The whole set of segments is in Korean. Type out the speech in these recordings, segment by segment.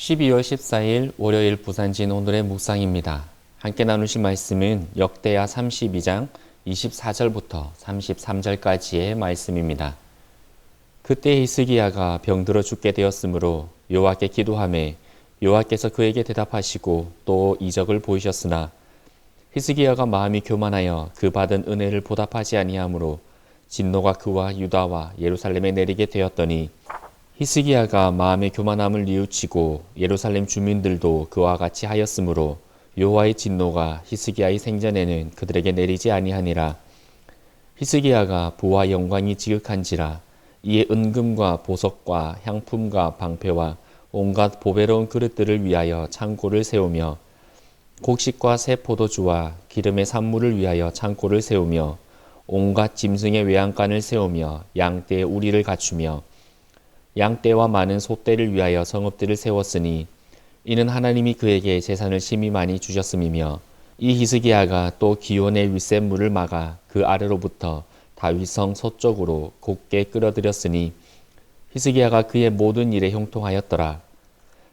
12월 14일 월요일 부산진 오늘의 묵상입니다. 함께 나누실 말씀은 역대하 32장 24절부터 33절까지의 말씀입니다. 그때 히스기야가 병들어 죽게 되었으므로 여호와께 기도하매 여호와께서 그에게 대답하시고 또 이적을 보이셨으나 히스기야가 마음이 교만하여 그 받은 은혜를 보답하지 아니하므로 진노가 그와 유다와 예루살렘에 내리게 되었더니 히스기야가 마음의 교만함을 뉘우치고 예루살렘 주민들도 그와 같이 하였으므로 여호와의 진노가 히스기야의 생전에는 그들에게 내리지 아니하니라. 히스기야가 부와 영광이 지극한지라. 이에 은금과 보석과 향품과 방패와 온갖 보배로운 그릇들을 위하여 창고를 세우며 곡식과 새 포도주와 기름의 산물을 위하여 창고를 세우며 온갖 짐승의 외양간을 세우며 양떼의 우리를 갖추며 양떼와 많은 소떼를 위하여 성읍들을 세웠으니 이는 하나님이 그에게 재산을 심히 많이 주셨음이며 이 히스기야가 또 기온의 윗샘물을 막아 그 아래로부터 다윗성 서쪽으로 곱게 끌어들였으니 히스기야가 그의 모든 일에 형통하였더라.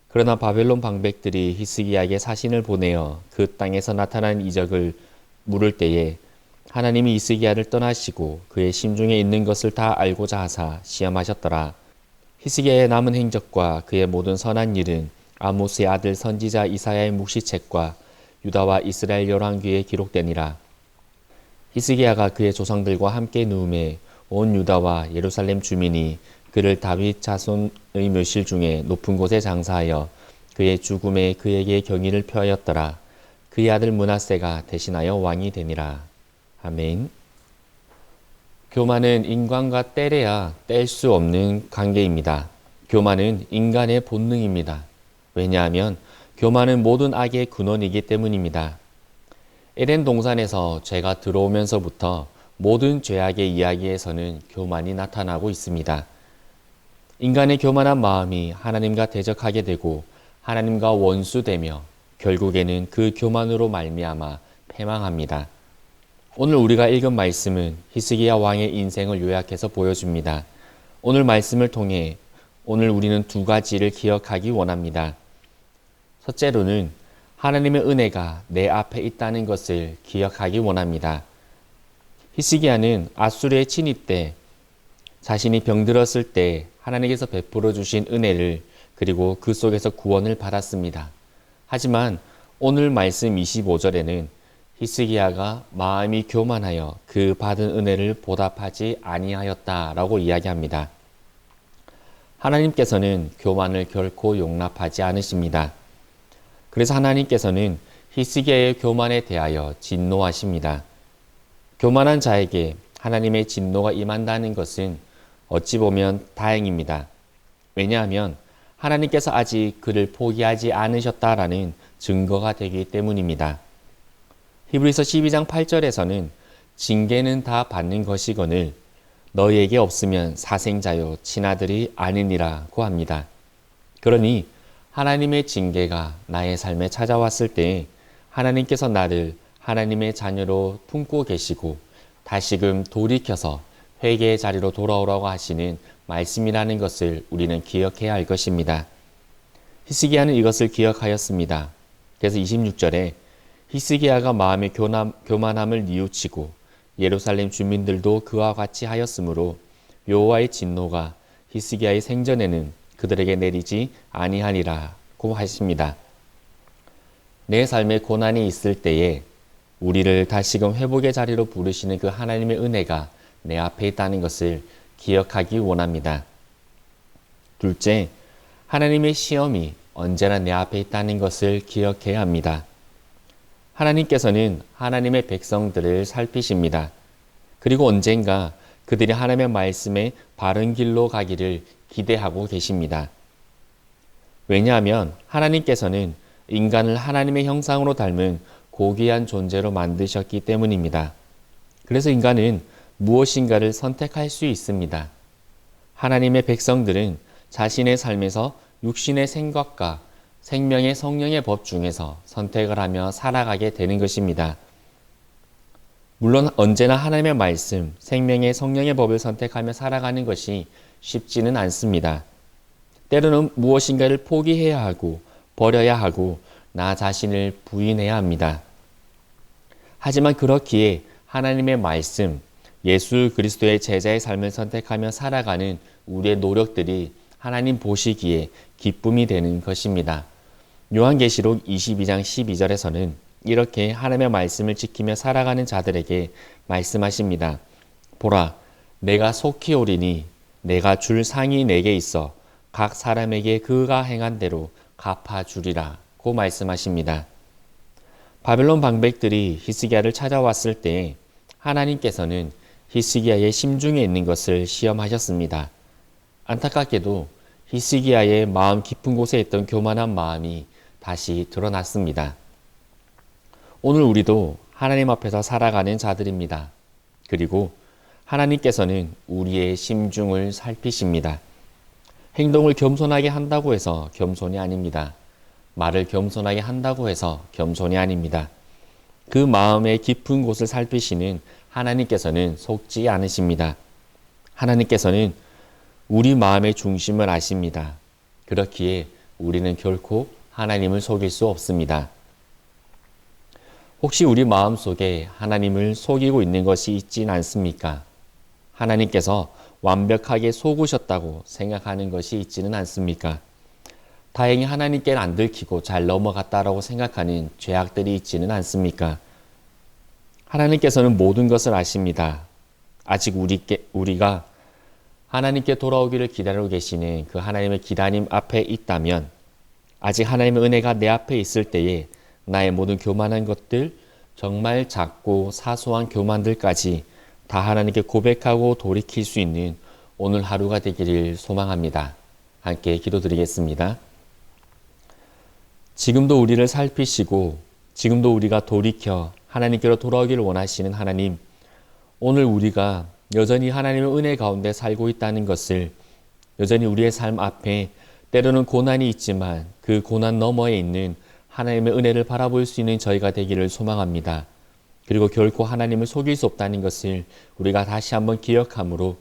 그러나 바벨론 방백들이 히스기야에게 사신을 보내어 그 땅에서 나타난 이적을 물을 때에 하나님이 히스기야를 떠나시고 그의 심중에 있는 것을 다 알고자 하사 시험하셨더라. 히스기야의 남은 행적과 그의 모든 선한 일은 아모스의 아들 선지자 이사야의 묵시책과 유다와 이스라엘 열왕기에 기록되니라. 히스기야가 그의 조상들과 함께 누움에 온 유다와 예루살렘 주민이 그를 다윗 자손의 묘실 중에 높은 곳에 장사하여 그의 죽음에 그에게 경의를 표하였더라. 그의 아들 므낫세가 대신하여 왕이 되니라. 아멘. 교만은 인간과 떼려야 뗄 수 없는 관계입니다. 교만은 인간의 본능입니다. 왜냐하면 교만은 모든 악의 근원이기 때문입니다. 에덴 동산에서 죄가 들어오면서부터 모든 죄악의 이야기에서는 교만이 나타나고 있습니다. 인간의 교만한 마음이 하나님과 대적하게 되고 하나님과 원수되며 결국에는 그 교만으로 말미암아 패망합니다. 오늘 우리가 읽은 말씀은 히스기야 왕의 인생을 요약해서 보여줍니다. 오늘 말씀을 통해 오늘 우리는 두 가지를 기억하기 원합니다. 첫째로는 하나님의 은혜가 내 앞에 있다는 것을 기억하기 원합니다. 히스기야는 아수르의 침입 때 자신이 병들었을 때 하나님께서 베풀어 주신 은혜를 그리고 그 속에서 구원을 받았습니다. 하지만 오늘 말씀 25절에는 히스기야가 마음이 교만하여 그 받은 은혜를 보답하지 아니하였다라고 이야기합니다. 하나님께서는 교만을 결코 용납하지 않으십니다. 그래서 하나님께서는 히스기야의 교만에 대하여 진노하십니다. 교만한 자에게 하나님의 진노가 임한다는 것은 어찌 보면 다행입니다. 왜냐하면 하나님께서 아직 그를 포기하지 않으셨다라는 증거가 되기 때문입니다. 히브리서 12장 8절에서는 징계는 다 받는 것이거늘 너희에게 없으면 사생자요 친아들이 아니니라고 합니다. 그러니 하나님의 징계가 나의 삶에 찾아왔을 때 하나님께서 나를 하나님의 자녀로 품고 계시고 다시금 돌이켜서 회개의 자리로 돌아오라고 하시는 말씀이라는 것을 우리는 기억해야 할 것입니다. 히스기야는 이것을 기억하였습니다. 그래서 26절에 히스기야가 마음의 교만함을 뉘우치고 예루살렘 주민들도 그와 같이 하였으므로 여호와의 진노가 히스기야의 생전에는 그들에게 내리지 아니하니라고 하십니다. 내 삶에 고난이 있을 때에 우리를 다시금 회복의 자리로 부르시는 그 하나님의 은혜가 내 앞에 있다는 것을 기억하기 원합니다. 둘째, 하나님의 시험이 언제나 내 앞에 있다는 것을 기억해야 합니다. 하나님께서는 하나님의 백성들을 살피십니다. 그리고 언젠가 그들이 하나님의 말씀에 바른 길로 가기를 기대하고 계십니다. 왜냐하면 하나님께서는 인간을 하나님의 형상으로 닮은 고귀한 존재로 만드셨기 때문입니다. 그래서 인간은 무엇인가를 선택할 수 있습니다. 하나님의 백성들은 자신의 삶에서 육신의 생각과 생명의 성령의 법 중에서 선택을 하며 살아가게 되는 것입니다. 물론 언제나 하나님의 말씀, 생명의 성령의 법을 선택하며 살아가는 것이 쉽지는 않습니다. 때로는 무엇인가를 포기해야 하고 버려야 하고 나 자신을 부인해야 합니다. 하지만 그렇기에 하나님의 말씀, 예수 그리스도의 제자의 삶을 선택하며 살아가는 우리의 노력들이 하나님 보시기에 기쁨이 되는 것입니다. 요한계시록 22장 12절에서는 이렇게 하나님의 말씀을 지키며 살아가는 자들에게 말씀하십니다. 보라, 내가 속히 오리니 내가 줄 상이 내게 있어 각 사람에게 그가 행한 대로 갚아주리라 고 말씀하십니다. 바벨론 방백들이 히스기야를 찾아왔을 때 하나님께서는 히스기야의 심중에 있는 것을 시험하셨습니다. 안타깝게도 히스기야의 마음 깊은 곳에 있던 교만한 마음이 다시 드러났습니다. 오늘 우리도 하나님 앞에서 살아가는 자들입니다. 그리고 하나님께서는 우리의 심중을 살피십니다. 행동을 겸손하게 한다고 해서 겸손이 아닙니다. 말을 겸손하게 한다고 해서 겸손이 아닙니다. 그 마음의 깊은 곳을 살피시는 하나님께서는 속지 않으십니다. 하나님께서는 우리 마음의 중심을 아십니다. 그렇기에 우리는 결코 하나님을 속일 수 없습니다. 혹시 우리 마음 속에 하나님을 속이고 있는 것이 있진 않습니까? 하나님께서 완벽하게 속으셨다고 생각하는 것이 있지는 않습니까? 다행히 하나님께는 안 들키고 잘 넘어갔다라고 생각하는 죄악들이 있지는 않습니까? 하나님께서는 모든 것을 아십니다. 아직 우리가 하나님께 돌아오기를 기다리고 계시는 그 하나님의 기다림 앞에 있다면, 아직 하나님의 은혜가 내 앞에 있을 때에 나의 모든 교만한 것들, 정말 작고 사소한 교만들까지 다 하나님께 고백하고 돌이킬 수 있는 오늘 하루가 되기를 소망합니다. 함께 기도드리겠습니다. 지금도 우리를 살피시고 지금도 우리가 돌이켜 하나님께로 돌아오기를 원하시는 하나님, 오늘 우리가 여전히 하나님의 은혜 가운데 살고 있다는 것을, 여전히 우리의 삶 앞에 때로는 고난이 있지만 그 고난 너머에 있는 하나님의 은혜를 바라볼 수 있는 저희가 되기를 소망합니다. 그리고 결코 하나님을 속일 수 없다는 것을 우리가 다시 한번 기억함으로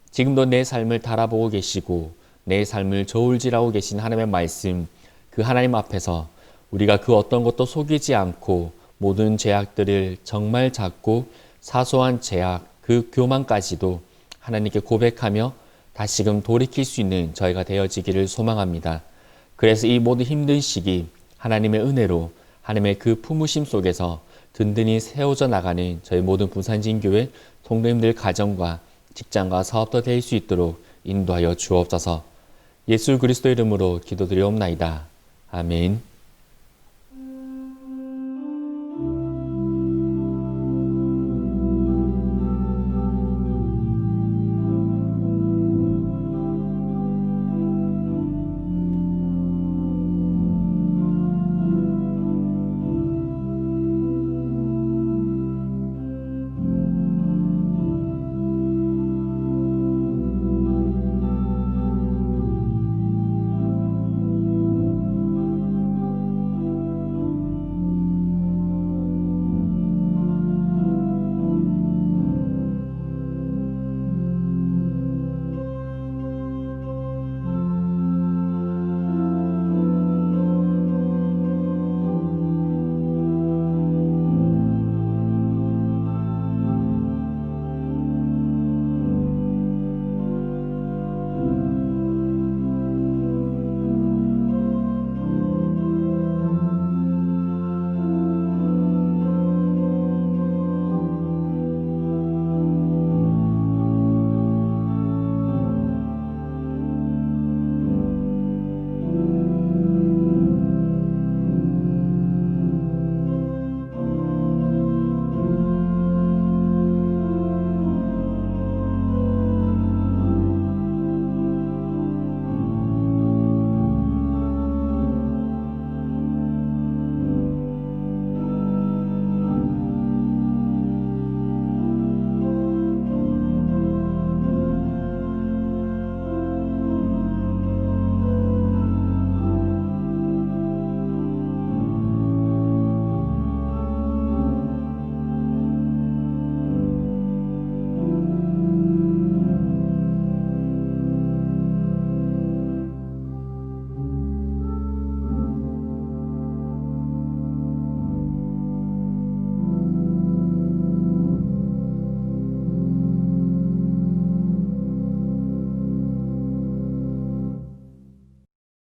지금도 내 삶을 달아보고 계시고 내 삶을 저울질하고 계신 하나님의 말씀, 그 하나님 앞에서 우리가 그 어떤 것도 속이지 않고 모든 죄악들을, 정말 작고 사소한 죄악, 그 교만까지도 하나님께 고백하며 다시금 돌이킬 수 있는 저희가 되어지기를 소망합니다. 그래서 이 모든 힘든 시기 하나님의 은혜로 하나님의 그 품으심 속에서 든든히 세워져 나가는 저희 모든 부산진교회 성도님들 가정과 직장과 사업도 될 수 있도록 인도하여 주옵소서. 예수 그리스도 이름으로 기도드리옵나이다. 아멘.